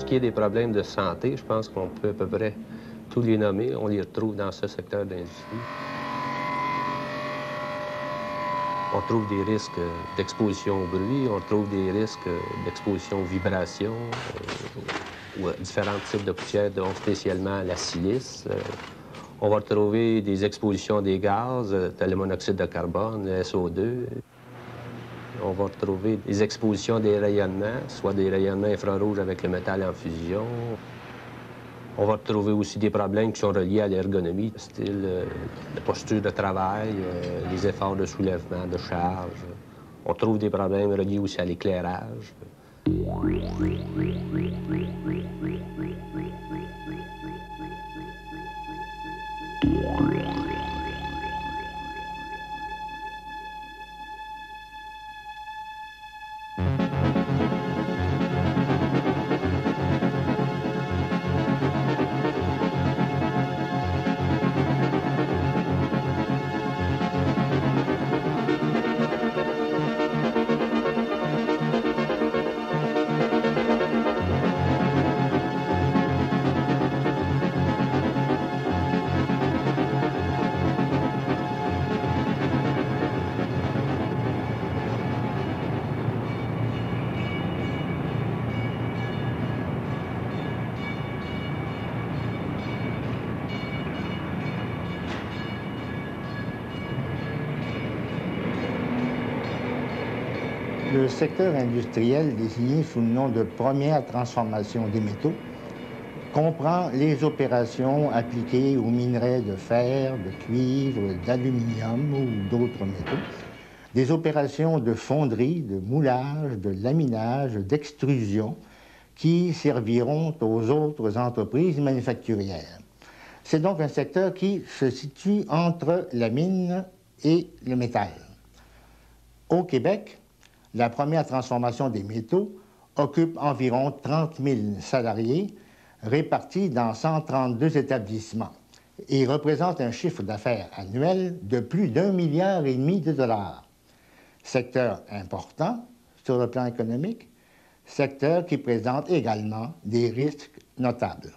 qui est des problèmes de santé, je pense qu'on peut à peu près tous les nommer. On les retrouve dans ce secteur d'industrie. On trouve des risques d'exposition au bruit, on trouve des risques d'exposition aux vibrations, ou à différents types de poussières, dont spécialement la silice. On va retrouver des expositions des gaz, tel le monoxyde de carbone, le SO2. On va retrouver des expositions des rayonnements, soit des rayonnements infrarouges avec le métal en fusion. On va retrouver aussi des problèmes qui sont reliés à l'ergonomie, style la posture de travail, les efforts de soulèvement, de charge. On trouve des problèmes reliés aussi à l'éclairage. Le secteur industriel, désigné sous le nom de première transformation des métaux, comprend les opérations appliquées aux minerais de fer, de cuivre, d'aluminium ou d'autres métaux, des opérations de fonderie, de moulage, de laminage, d'extrusion, qui serviront aux autres entreprises manufacturières. C'est donc un secteur qui se situe entre la mine et le métal. Au Québec, la première transformation des métaux occupe environ 30 000 salariés répartis dans 132 établissements et représente un chiffre d'affaires annuel de plus d'1,5 milliard de dollars. Secteur important sur le plan économique, secteur qui présente également des risques notables.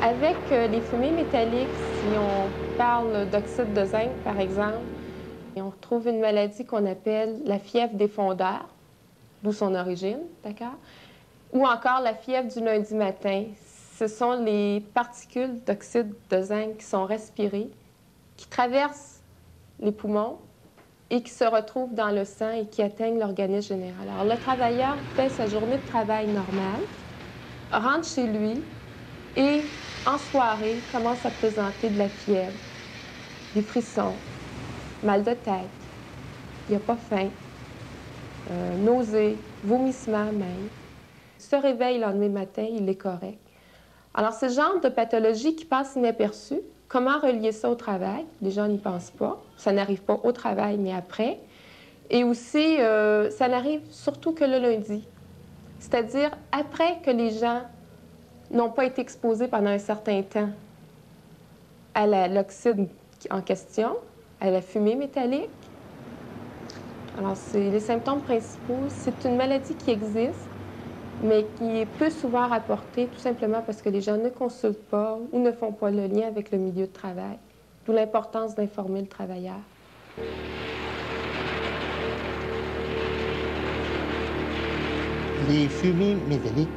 Avec les fumées métalliques, si on parle d'oxyde de zinc, par exemple, on retrouve une maladie qu'on appelle la fièvre des fondeurs, d'où son origine, d'accord? Ou encore la fièvre du lundi matin. Ce sont les particules d'oxyde de zinc qui sont respirées, qui traversent les poumons et qui se retrouvent dans le sang et qui atteignent l'organisme général. Alors, le travailleur fait sa journée de travail normale, rentre chez lui et, en soirée, commence à présenter de la fièvre, des frissons, mal de tête, il n'y a pas faim, nausées, vomissements même. Il se réveille le lendemain matin, il est correct. Alors, c'est le genre de pathologie qui passe inaperçue. Comment relier ça au travail? Les gens n'y pensent pas. Ça n'arrive pas au travail, mais après. Et aussi, ça n'arrive surtout que le lundi. C'est-à-dire après que les gens n'ont pas été exposés pendant un certain temps à l'oxyde en question, à la fumée métallique. Alors, c'est les symptômes principaux. C'est une maladie qui existe, mais qui est peu souvent rapportée, tout simplement parce que les gens ne consultent pas ou ne font pas le lien avec le milieu de travail. D'où l'importance d'informer le travailleur. Les fumées métalliques,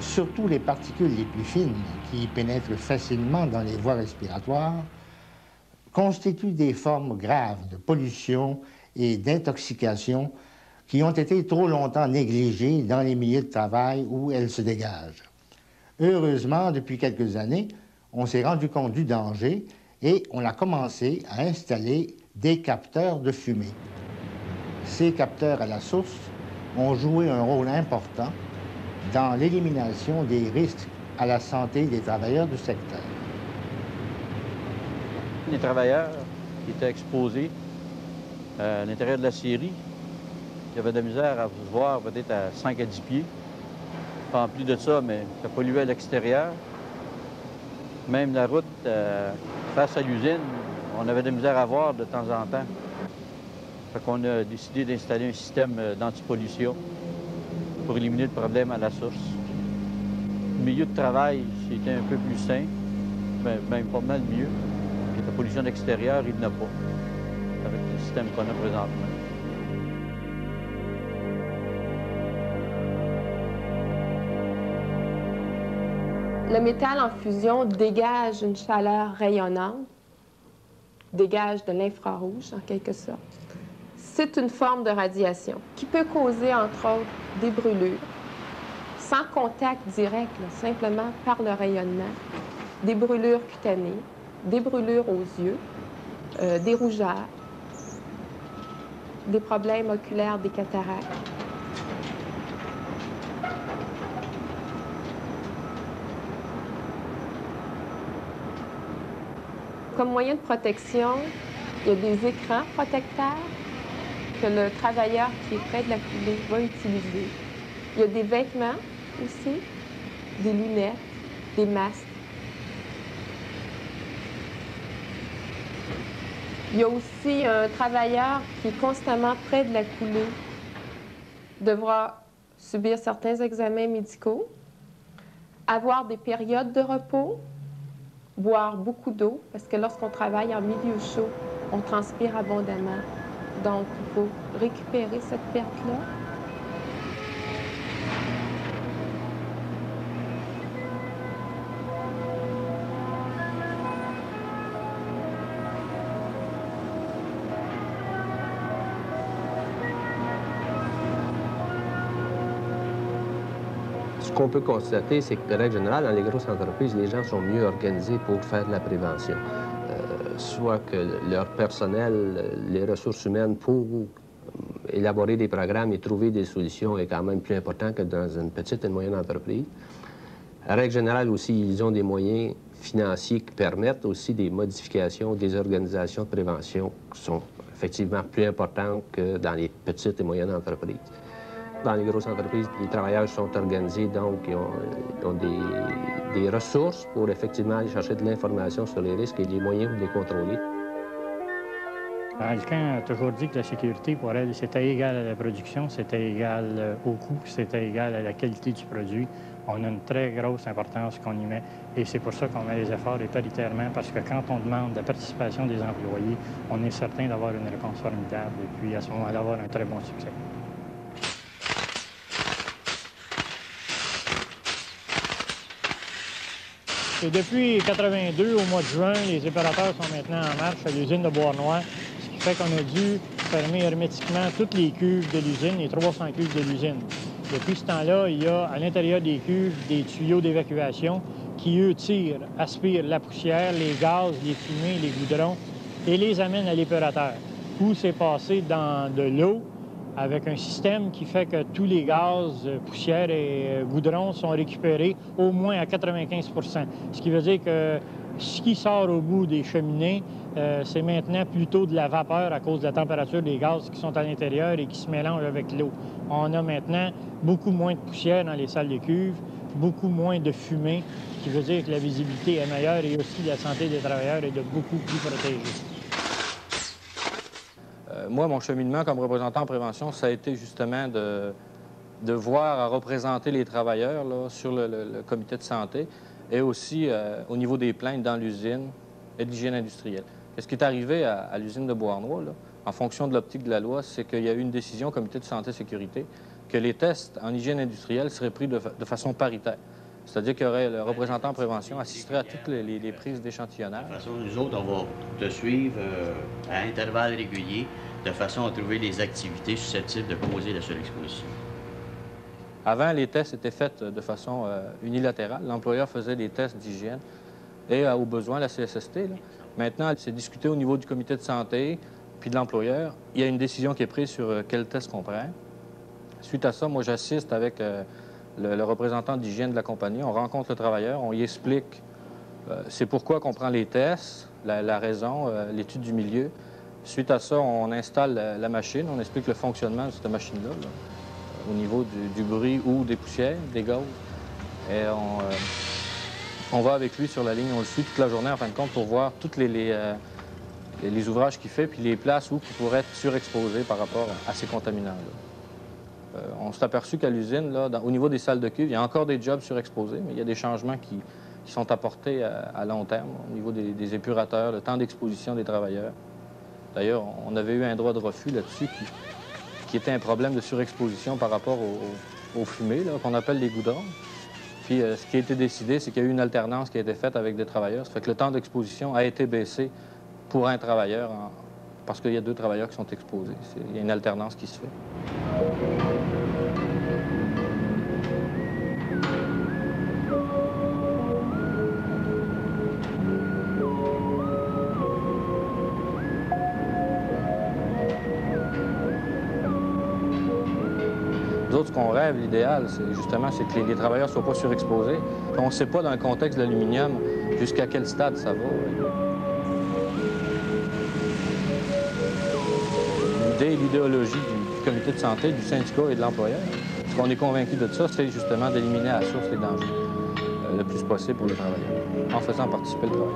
surtout les particules les plus fines qui pénètrent facilement dans les voies respiratoires, constituent des formes graves de pollution et d'intoxication qui ont été trop longtemps négligées dans les milieux de travail où elles se dégagent. Heureusement, depuis quelques années, on s'est rendu compte du danger et on a commencé à installer des capteurs de fumée. Ces capteurs à la source ont joué un rôle important dans l'élimination des risques à la santé des travailleurs du secteur. Les travailleurs qui étaient exposés à l'intérieur de la scierie, qui avaient de la misère à se voir peut-être à 5 à 10 pieds. En plus de ça, mais ça polluait à l'extérieur. Même la route face à l'usine, on avait de la misère à voir de temps en temps. Fait qu'on a décidé d'installer un système d'antipollution pour éliminer le problème à la source. Le milieu de travail, c'était un peu plus sain, même pas mal mieux. Et la pollution extérieure, il n'y en a pas, avec le système qu'on a présentement. Le métal en fusion dégage une chaleur rayonnante, dégage de l'infrarouge en quelque sorte. C'est une forme de radiation qui peut causer, entre autres, des brûlures, sans contact direct, là, simplement par le rayonnement, des brûlures cutanées, des brûlures aux yeux, des rougeurs, des problèmes oculaires, des cataractes. Comme moyen de protection, il y a des écrans protecteurs que le travailleur qui est près de la coulée va utiliser. Il y a des vêtements aussi, des lunettes, des masques. Il y a aussi un travailleur qui est constamment près de la coulée, devra subir certains examens médicaux, avoir des périodes de repos, boire beaucoup d'eau, parce que lorsqu'on travaille en milieu chaud, on transpire abondamment. Donc, il faut récupérer cette perte-là. Ce qu'on peut constater, c'est que, de règle générale, dans les grosses entreprises, les gens sont mieux organisés pour faire de la prévention. Soit que leur personnel, les ressources humaines pour élaborer des programmes et trouver des solutions est quand même plus important que dans une petite et moyenne entreprise. À règle générale aussi, ils ont des moyens financiers qui permettent aussi des modifications des organisations de prévention qui sont effectivement plus importantes que dans les petites et moyennes entreprises. Dans les grosses entreprises, les travailleurs sont organisés, donc ils ont des ressources pour effectivement aller chercher de l'information sur les risques et les moyens de les contrôler. Alcan a toujours dit que la sécurité, pour elle, c'était égal à la production, c'était égal au coût, c'était égal à la qualité du produit. On a une très grosse importance qu'on y met et c'est pour ça qu'on met les efforts et paritairement, parce que quand on demande la participation des employés, on est certain d'avoir une réponse formidable et puis à ce moment-là, avoir un très bon succès. Et depuis 1982, au mois de juin, les opérateurs sont maintenant en marche à l'usine de Bois-Noir, ce qui fait qu'on a dû fermer hermétiquement toutes les cuves de l'usine, les 300 cuves de l'usine. Depuis ce temps-là, il y a à l'intérieur des cuves des tuyaux d'évacuation qui, eux, aspirent la poussière, les gaz, les fumées, les goudrons et les amènent à l'épurateur, où c'est passé dans de l'eau avec un système qui fait que tous les gaz, poussière et goudron sont récupérés au moins à 95 %. Ce qui veut dire que ce qui sort au bout des cheminées, c'est maintenant plutôt de la vapeur à cause de la température des gaz qui sont à l'intérieur et qui se mélangent avec l'eau. On a maintenant beaucoup moins de poussière dans les salles de cuve, beaucoup moins de fumée, ce qui veut dire que la visibilité est meilleure et aussi la santé des travailleurs est de beaucoup plus protégée. Moi, mon cheminement comme représentant en prévention, ça a été justement de voir à représenter les travailleurs là, sur le comité de santé et aussi au niveau des plaintes dans l'usine et de l'hygiène industrielle. Ce qui est arrivé à l'usine de Beauharnois, là, en fonction de l'optique de la loi, c'est qu'il y a eu une décision au comité de santé et sécurité que les tests en hygiène industrielle seraient pris de façon paritaire. C'est-à-dire qu'il y aurait le représentant en prévention assisterait à toutes les prises d'échantillonnage. De toute façon, nous autres, on va te suivre à intervalles réguliers de façon à trouver les activités susceptibles de causer la surexposition. Avant, les tests étaient faits de façon unilatérale. L'employeur faisait des tests d'hygiène et, au besoin, la CSST. Là. Maintenant, c'est discuté au niveau du comité de santé puis de l'employeur. Il y a une décision qui est prise sur quel test qu'on prend. Suite à ça, moi, j'assiste avec le représentant d'hygiène de la compagnie. On rencontre le travailleur, on y explique c'est pourquoi qu'on prend les tests, la raison, l'étude du milieu. Suite à ça, on installe la machine, on explique le fonctionnement de cette machine-là, là, au niveau du bruit ou des poussières, des gaz. Et on va avec lui sur la ligne, on le suit toute la journée, en fin de compte, pour voir toutes les ouvrages qu'il fait, puis les places où il pourrait être surexposé par rapport à ces contaminants-là. On s'est aperçu qu'à l'usine, au niveau des salles de cuve, il y a encore des jobs surexposés, mais il y a des changements qui sont apportés à long terme au niveau des épurateurs, le temps d'exposition des travailleurs. D'ailleurs, on avait eu un droit de refus là-dessus qui était un problème de surexposition par rapport aux fumées, qu'on appelle les goudrons. Puis ce qui a été décidé, c'est qu'il y a eu une alternance qui a été faite avec des travailleurs. Ça fait que le temps d'exposition a été baissé pour un travailleur, parce qu'il y a 2 travailleurs qui sont exposés. Il y a une alternance qui se fait. Nous autres, ce qu'on rêve, l'idéal, c'est que les travailleurs ne soient pas surexposés. On ne sait pas, dans le contexte de l'aluminium, jusqu'à quel stade ça va. L'idéologie du comité de santé, du syndicat et de l'employeur, ce qu'on est convaincu de ça, c'est justement d'éliminer à la source les dangers le plus possible pour les travailleurs, en faisant participer le travail.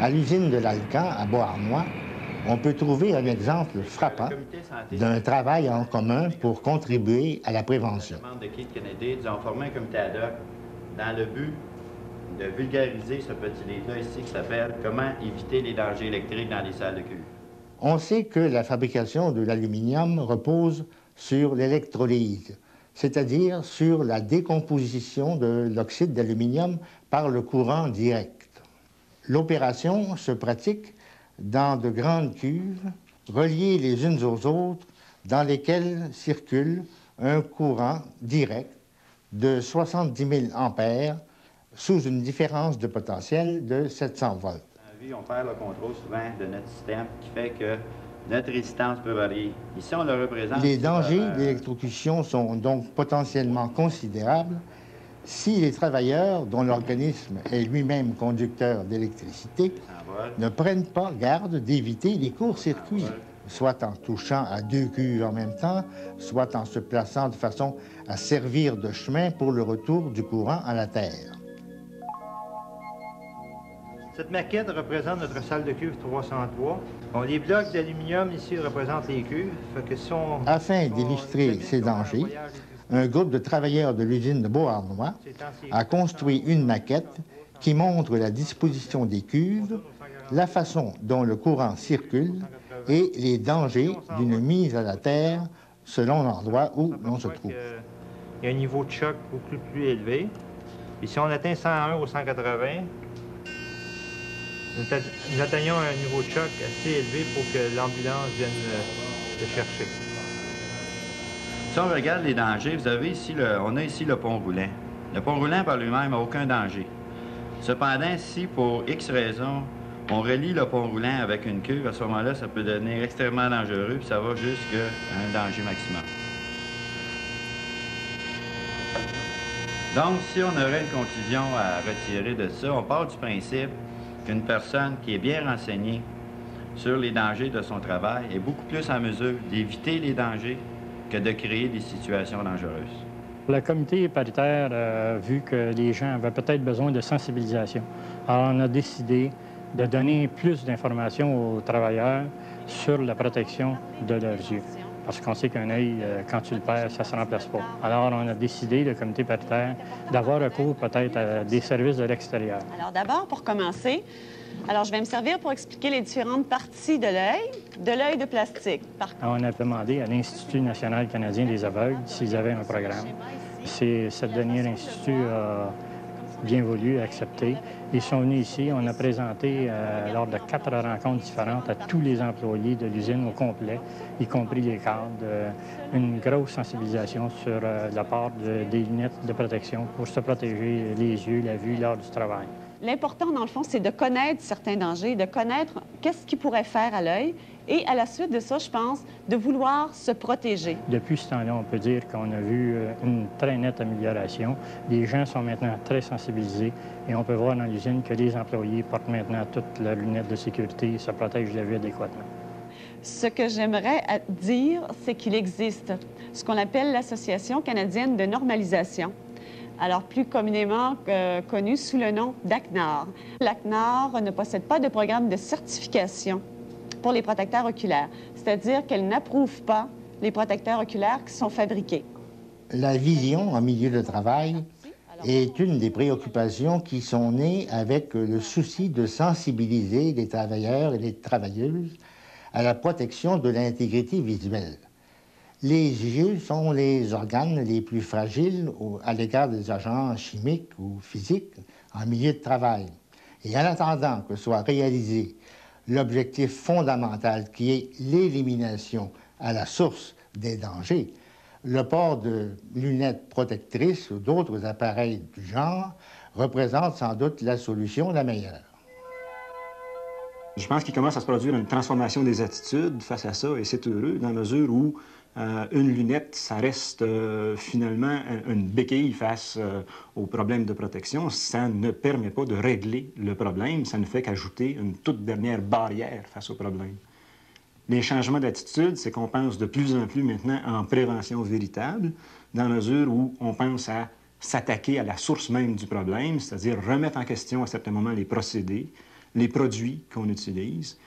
À l'usine de l'Alcan, à Beauharnois, on peut trouver un exemple frappant d'un travail en commun pour contribuer à la prévention. Les membres de Keith Kennedy ont formé un comité ad hoc dans le but de vulgariser ce petit livre-là ici qui s'appelle « Comment éviter les dangers électriques dans les salles de cuve ». On sait que la fabrication de l'aluminium repose sur l'électrolyse, c'est-à-dire sur la décomposition de l'oxyde d'aluminium par le courant direct. L'opération se pratique dans de grandes cuves, reliées les unes aux autres, dans lesquelles circule un courant direct de 70 000 ampères sous une différence de potentiel de 700 volts. On perd le contrôle souvent de notre système, qui fait que notre résistance peut varier. Ici, on le représente. Les dangers d'électrocution sont donc potentiellement considérables si les travailleurs, dont l'organisme est lui-même conducteur d'électricité, ne prennent pas garde d'éviter les courts-circuits, soit en touchant à 2 cuves en même temps, soit en se plaçant de façon à servir de chemin pour le retour du courant à la Terre. Cette maquette représente notre salle de cuve 303. Bon, les blocs d'aluminium ici représentent les cuves. Afin d'illustrer ces dangers, un groupe de travailleurs de l'usine de Beauharnois a construit une maquette qui montre la disposition des cuves, la façon dont le courant circule et les dangers d'une mise à la terre selon l'endroit où l'on se trouve. Il y a un niveau de choc beaucoup plus élevé. Et si on atteint 101 ou 180, nous atteignons un niveau de choc assez élevé pour que l'ambulance vienne le chercher. Si on regarde les dangers, vous avez ici on a ici le pont roulant. Le pont roulant par lui-même n'a aucun danger. Cependant, si pour X raisons, on relie le pont roulant avec une cuve, à ce moment-là, ça peut devenir extrêmement dangereux, puis ça va jusqu'à un danger maximum. Donc, si on aurait une conclusion à retirer de ça, on part du principe qu'une personne qui est bien renseignée sur les dangers de son travail est beaucoup plus en mesure d'éviter les dangers que de créer des situations dangereuses. Le comité paritaire a vu que les gens avaient peut-être besoin de sensibilisation. Alors, on a décidé de donner plus d'informations aux travailleurs sur la protection de leurs yeux. Parce qu'on sait qu'un œil, quand tu le perds, ça ne se remplace pas. Alors, on a décidé, le comité paritaire, d'avoir recours peut-être à des services de l'extérieur. Alors, d'abord, pour commencer, alors je vais me servir pour expliquer les différentes parties de l'œil de plastique. On a demandé à l'Institut national canadien des aveugles s'ils avaient un programme. Ce dernier institut a bien voulu accepter. Ils sont venus ici, on a présenté lors de 4 rencontres différentes à tous les employés de l'usine au complet, y compris les cadres, une grosse sensibilisation sur l'apport des lunettes de protection pour se protéger les yeux, la vue lors du travail. L'important, dans le fond, c'est de connaître certains dangers, de connaître qu'est-ce qui pourrait faire à l'œil et, à la suite de ça, je pense, de vouloir se protéger. Depuis ce temps-là, on peut dire qu'on a vu une très nette amélioration. Les gens sont maintenant très sensibilisés et on peut voir dans l'usine que les employés portent maintenant toutes leurs lunettes de sécurité et se protègent de la vue adéquatement. Ce que j'aimerais dire, c'est qu'il existe ce qu'on appelle l'Association canadienne de normalisation, alors plus communément connue sous le nom d'ACNAR. L'ACNAR ne possède pas de programme de certification pour les protecteurs oculaires, c'est-à-dire qu'elle n'approuve pas les protecteurs oculaires qui sont fabriqués. La vision en milieu de travail est une des préoccupations qui sont nées avec le souci de sensibiliser les travailleurs et les travailleuses à la protection de l'intégrité visuelle. Les yeux sont les organes les plus fragiles à l'égard des agents chimiques ou physiques en milieu de travail. Et en attendant que soit réalisé l'objectif fondamental qui est l'élimination à la source des dangers, le port de lunettes protectrices ou d'autres appareils du genre représente sans doute la solution la meilleure. Je pense qu'il commence à se produire une transformation des attitudes face à ça, et c'est heureux, dans la mesure où une lunette, ça reste finalement une béquille face aux problèmes de protection. Ça ne permet pas de régler le problème, ça ne fait qu'ajouter une toute dernière barrière face au problème. Les changements d'attitude, c'est qu'on pense de plus en plus maintenant en prévention véritable, dans la mesure où on pense à s'attaquer à la source même du problème, c'est-à-dire remettre en question à certains moments les procédés, les produits qu'on utilise,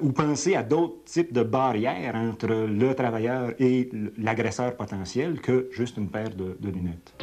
ou penser à d'autres types de barrières entre le travailleur et l'agresseur potentiel que juste une paire de lunettes.